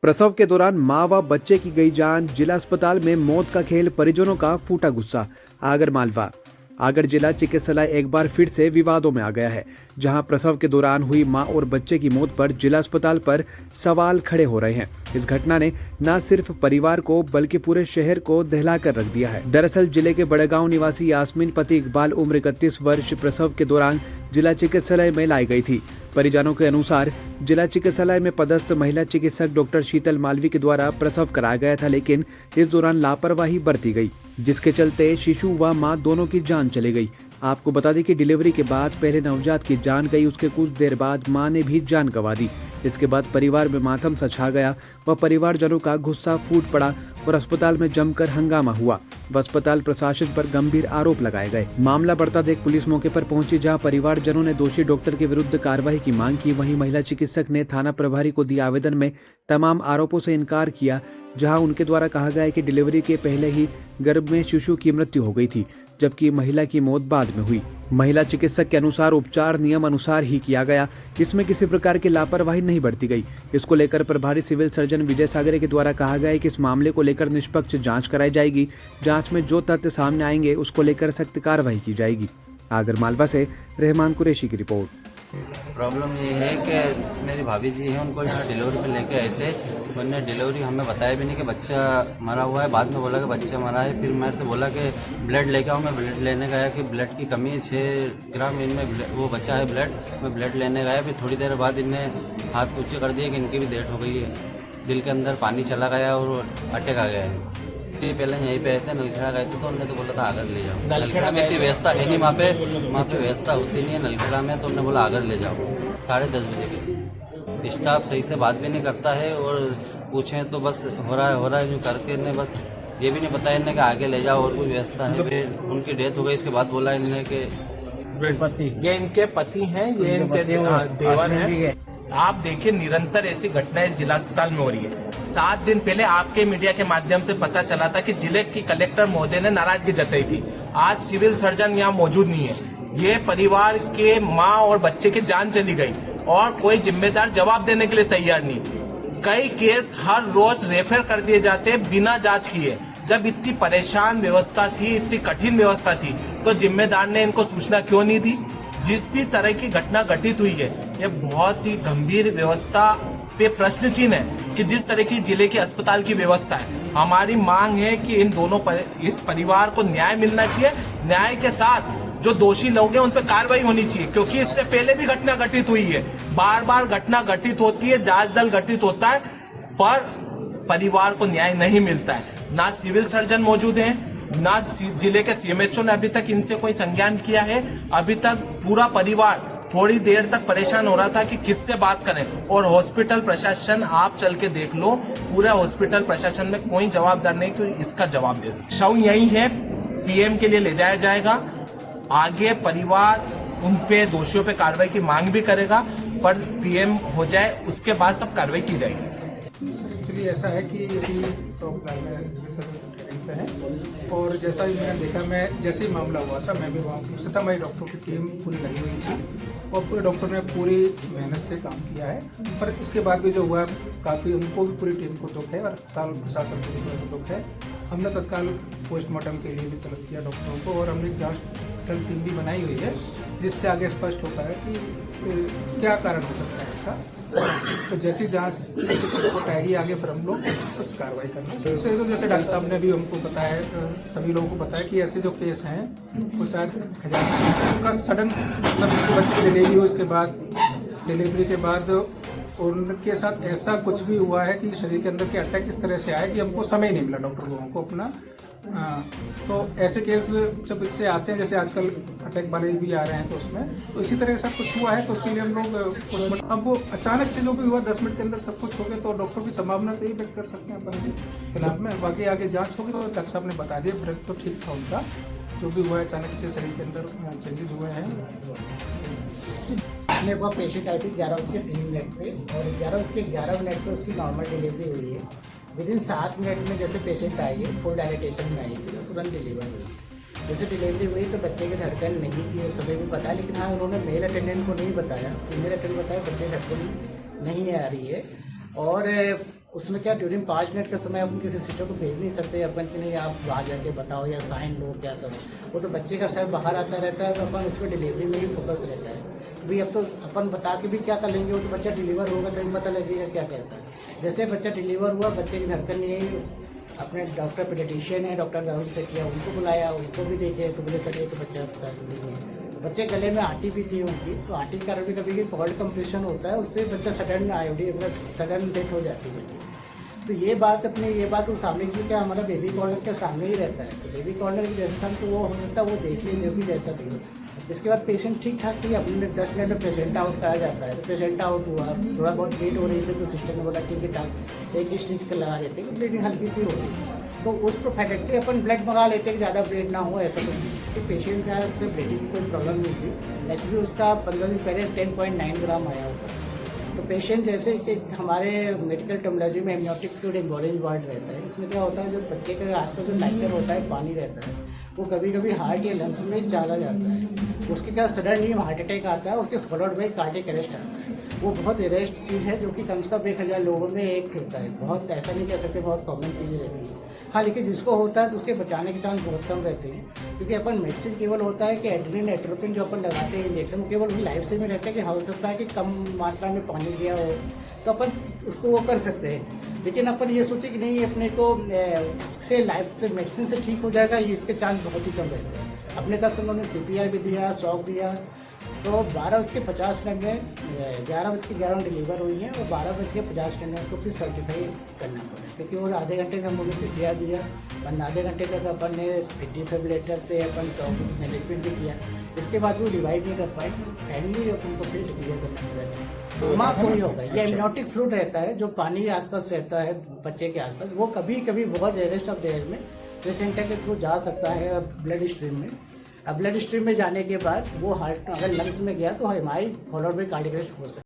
प्रसव के दौरान मां व बच्चे की गई जान, जिला अस्पताल में मौत का खेल, परिजनों का फूटा गुस्सा। आगरमालवा आगर जिला चिकित्सालय एक बार फिर से विवादों में आ गया है, जहां प्रसव के दौरान हुई मां और बच्चे की मौत पर जिला अस्पताल पर सवाल खड़े हो रहे हैं। इस घटना ने न सिर्फ परिवार को बल्कि पूरे शहर को दहलाकर रख दिया है। दरअसल जिले के बड़गांव निवासी यास्मीन पति इकबाल उम्र 31 वर्ष प्रसव के दौरान जिला चिकित्सालय में लाई गई थी। परिजनों के अनुसार जिला चिकित्सालय में पदस्थ महिला चिकित्सक डॉक्टर शीतल मालवी के द्वारा प्रसव कराया गया था, लेकिन इस दौरान लापरवाही बरती गई, जिसके चलते शिशु व मां दोनों की जान चली गई। आपको बता दें कि डिलीवरी के बाद पहले नवजात की जान गई, उसके कुछ देर बाद मां ने भी जान गंवा दी। इसके बाद परिवार में मातम सा छा गया व परिवारजनों का गुस्सा फूट पड़ा और अस्पताल में जमकर हंगामा हुआ व अस्पताल प्रशासन पर गंभीर आरोप लगाए गए। मामला बढ़ता देख पुलिस मौके पर पहुंची, जहां परिवारजनों ने दोषी डॉक्टर के विरुद्ध कार्रवाई की मांग की। वहीं महिला चिकित्सक ने थाना प्रभारी को दिए आवेदन में तमाम आरोपों से इनकार किया, जहां उनके द्वारा कहा गया है कि डिलीवरी के पहले ही गर्भ में शिशु की मृत्यु हो गई थी, जबकि महिला की मौत बाद में हुई। महिला चिकित्सक के अनुसार उपचार नियम अनुसार ही किया गया, इसमें किसी प्रकार की लापरवाही नहीं बरती गई। इसको लेकर प्रभारी सिविल सर्जन विजय सागरे के द्वारा कहा गया है कि इस मामले को लेकर निष्पक्ष जांच कराई जाएगी। जांच में जो तथ्य सामने आएंगे उसको लेकर सख्त कार्रवाई की जाएगी। आगरमालवा से रहमान कुरैशी की रिपोर्ट। प्रॉब्लम ये है कि मेरी भाभी जी हैं, उनको यहाँ डिलीवरी पे लेके आए थे। उन्होंने डिलीवरी हमें बताया भी नहीं कि बच्चा मरा हुआ है। बाद में बोला कि बच्चा मरा है। फिर मैं तो बोला कि ब्लड लेके आओ। मैं ब्लड लेने गया कि ब्लड की कमी है, 6 ग्राम इनमें वो बचा है ब्लड। मैं ब्लड लेने गया। फिर थोड़ी देर बाद इनने हाथ ऊँचे कर दिए कि इनकी भी डेथ हो गई है। दिल के अंदर पानी चला गया और अटैक आ गया है। ये पहले यहीं पे आए थे, नलखेड़ा गए थे, तो उन्होंने तो बोला था आगर ले जाओ। नलखेड़ा में इतनी व्यवस्था है नहीं, वहाँ पे व्यवस्था होती नहीं है नलखेड़ा में, तो उन्होंने बोला आगर ले जाओ। 10:30 बजे के स्टाफ सही से बात भी नहीं करता है और पूछें तो बस हो रहा है जो करके ने बस ये भी नहीं बताया इन्हें कि आगे ले जाओ और कोई व्यवस्था है। फिर उनकी डेथ हो गई। इसके बाद बोला इन्हें कि ये इनके पति हैं, ये इनके देवर हैं। आप देखिए निरंतर ऐसी घटनाएं जिला अस्पताल में हो रही है। 7 दिन पहले आपके मीडिया के माध्यम से पता चला था कि जिले की कलेक्टर महोदय ने नाराजगी जताई थी। आज सिविल सर्जन यहाँ मौजूद नहीं है। ये परिवार के माँ और बच्चे की जान चली गई और कोई जिम्मेदार जवाब देने के लिए तैयार नहीं। कई केस हर रोज रेफर कर दिए जाते बिना जांच किए। जब इतनी परेशान व्यवस्था थी, इतनी कठिन व्यवस्था थी, तो जिम्मेदार ने इनको सूचना क्यों नहीं दी? जिस भी तरह की घटना घटित हुई है, ये बहुत ही गंभीर व्यवस्था पे प्रश्न चिन्ह है कि जिस तरह की जिले के अस्पताल की व्यवस्था है। हमारी मांग है कि इन दोनों इस परिवार को न्याय मिलना चाहिए। न्याय के साथ जो दोषी लोग हैं उन पर कार्रवाई होनी चाहिए, क्योंकि इससे पहले भी घटना घटित हुई है। बार बार घटना घटित होती है, जांच दल घटित होता है, पर परिवार को न्याय नहीं मिलता है। ना सिविल सर्जन मौजूद है, ना जिले के सीएमएचओ ने अभी तक इनसे कोई संज्ञान किया है। अभी तक पूरा परिवार थोड़ी देर तक परेशान हो रहा था कि किससे बात करें। और हॉस्पिटल प्रशासन, आप चल के देख लो, पूरा हॉस्पिटल प्रशासन में कोई जवाबदार नहीं कि इसका जवाब दे सके। शव यही है, पीएम के लिए ले जाया जाएगा। आगे परिवार उन पे दोषियों पे कार्रवाई की मांग भी करेगा, पर पीएम हो जाए उसके बाद सब कार्रवाई की जाएगी। एक्चुअली ऐसा है कि अभी तो पे है और जैसा ही मैंने देखा, मैं जैसे ही मामला हुआ था मैं भी वहाँ पहुँचा था। हमारी डॉक्टरों की टीम पूरी लगी हुई थी और पूरे डॉक्टर ने पूरी मेहनत से काम किया है। पर इसके बाद भी जो हुआ काफ़ी उनको भी पूरी टीम को दुख है और अस्पताल प्रशासन को भी दुख है। हमने तत्काल पोस्टमार्टम के लिए भी तलब किया डॉक्टरों को और हमने जाँच टीम भी बनाई हुई है, जिससे आगे स्पष्ट होता है कि क्या कारण हो सकता है इसका। तो जैसी जांच रिपोर्ट आएगी आगे फिर हम लोग कुछ कार्रवाई करना। तो जैसे डॉक्टर साहब ने भी हमको बताया, सभी लोगों को बताया कि ऐसे जो केस हैं वो शायद खजाना सडन मतलब बच्चे डिलीवरी हो, उसके बाद डिलीवरी के बाद उनके साथ ऐसा कुछ भी हुआ है कि शरीर के अंदर के अटैक इस तरह से आया कि हमको समय नहीं मिला डॉक्टर लोगों को अपना। तो ऐसे केस जब इससे आते हैं, जैसे आजकल अटैक वाले भी आ रहे हैं, तो उसमें तो इसी तरह से कुछ हुआ है। तो उसके लिए हम लोग अब वो अचानक से जो भी हुआ 10 मिनट के अंदर सब कुछ हो गया, तो डॉक्टर की संभावना तो ही व्यक्त कर सकते हैं अपन फिलहाल में। बाकी आगे जांच होगी तो डॉक्टर साहब ने बता दिया, ब्रेक तो ठीक था उनका। जो भी हुआ है अचानक से शरीर के अंदर चेंजेस हुए हैं। अपने पास पेशेंट आई थी 11:03 पे और 11:11 पे उसकी नॉर्मल डिलीवरी हुई है। विदिन 7 मिनट में जैसे पेशेंट आई है, फुल डायलिटेशन में आई थी, तो तुरंत डिलीवर हुई। जैसे डिलीवरी हुई तो बच्चे की धड़कन नहीं थी, उस समय भी बताया, लेकिन हाँ उन्होंने मेल अटेंडेंट को नहीं बताया, फीमेल अटेंडेंट बताया बच्चे की धड़कन नहीं आ रही है। और उसमें क्या ड्यूरिंग 5 मिनट का समय अपन किसी सिस्टर को भेज नहीं सकते अपन कि नहीं आप वहाँ जाके बताओ या साइन लो क्या करो। वो तो बच्चे का सर बाहर आता रहता है तो अपन उसमें डिलीवरी में ही फोकस रहता है। भाई अब तो अपन बता के भी क्या कर लेंगे, वो तो बच्चा डिलीवर होगा तो पता लगेगा क्या कैसा है। जैसे बच्चा डिलीवर हुआ, बच्चे की धड़कन नहीं, अपने डॉक्टर पीडियाट्रिशियन है, डॉक्टर राहुल से किया, उनको बुलाया, उनको भी देखे तो बोले सर ये तो बच्चा सर नहीं है। बच्चे गले में आटी भी थी उनकी, तो आटी के कारण भी कभी कॉल्ड कंप्रेशन होता है, उससे बच्चा सडन आईओडी सडन डेथ हो जाती है। तो ये बात उस सामने की क्या हमारा बेबी कॉर्नर के सामने ही रहता है, तो बेबी कॉर्नर की जैसे तो वो हो सकता है वो देख लीजिए भी जैसा भी हो। इसके बाद पेशेंट ठीक ठाक थी, अपने 10 मिनट में पेशेंट आउट करा जाता है। तो पेशेंट आउट हुआ, थोड़ा बहुत ब्लीड हो रही थी तो सिस्टर ने बोला ठीक है ठाक एक स्टिच लगा देते हैं, ब्लीडिंग हल्की सी होती है तो उस प्रोफेक्टली अपन ब्लड मंगा लेते हैं कि ज़्यादा ब्लीड ना हो, ऐसा कुछ नहीं कि पेशेंट का से ब्लीडिंग की कोई प्रॉब्लम नहीं थी। एक्चुअली उसका 15 दिन पहले 10.9 ग्राम आया होता है। तो पेशेंट जैसे कि हमारे मेडिकल टर्मिनोलॉजी में एमनियोटिक फ्लूइड एम्बोलिज्म वार्ड रहता है, इसमें क्या होता है जो बच्चे के आसपास जो लाइकर होता है पानी रहता है वो कभी कभी हार्ट या लंग्स में ज़्यादा जाता है, उसके क्या सडन ही हार्ट अटैक आता है, उसके फॉलोड बाई कार्डियक अरेस्ट आता है। वो बहुत रेयरेस्ट चीज़ है जो कि कम से कम 1000 लोगों में एक होता है, बहुत ऐसा नहीं कह सकते बहुत कॉमन चीज़ रहती है। हाँ लेकिन जिसको होता है तो उसके बचाने के चांस बहुत कम रहते हैं, क्योंकि अपन मेडिसिन केवल होता है कि एड्रेनलिन एट्रोपिन जो अपन लगाते हैं इंजेक्शन केवल लाइफ से में रहता है कि हो सकता है कि कम मात्रा में पानी दिया हो तो अपन उसको वो कर सकते हैं। लेकिन अपन ये सोचे कि नहीं अपने को उससे लाइफ से मेडिसिन से ठीक हो जाएगा, ये इसके चांस बहुत ही कम रहते हैं। अपने तरफ से उन्होंने CPR भी दिया, शॉक दिया, तो 12:50 में 11:11 डिलीवर हुई है और 12:50 में उनको फिर सर्टिफाई करना पड़ा, क्योंकि वो आधे घंटे का हमने CPR दिया, आधे घंटे तक अपन ने डिफिब्रिलेटर से अपन शॉक मैनेजमेंट भी किया। इसके बाद वो रिवाइव नहीं कर पाए, फाइनली अपन को फिर डिलीवर करना पड़ेगा। माँ कोई होगा, ये एमनियोटिक फ्लूइड रहता है जो पानी के आसपास रहता है बच्चे के आसपास, वो कभी कभी बहुत रेयरेस्ट ऑफ रेयर में प्लेसेंटा के थ्रू जा सकता है ब्लड स्ट्रीम में। अब ब्लड स्ट्रीम में जाने के बाद वो हार्ट अगर लंग्स में गया तो हमारी फॉलोड बाई कार्डियक अरेस्ट हो सकता है।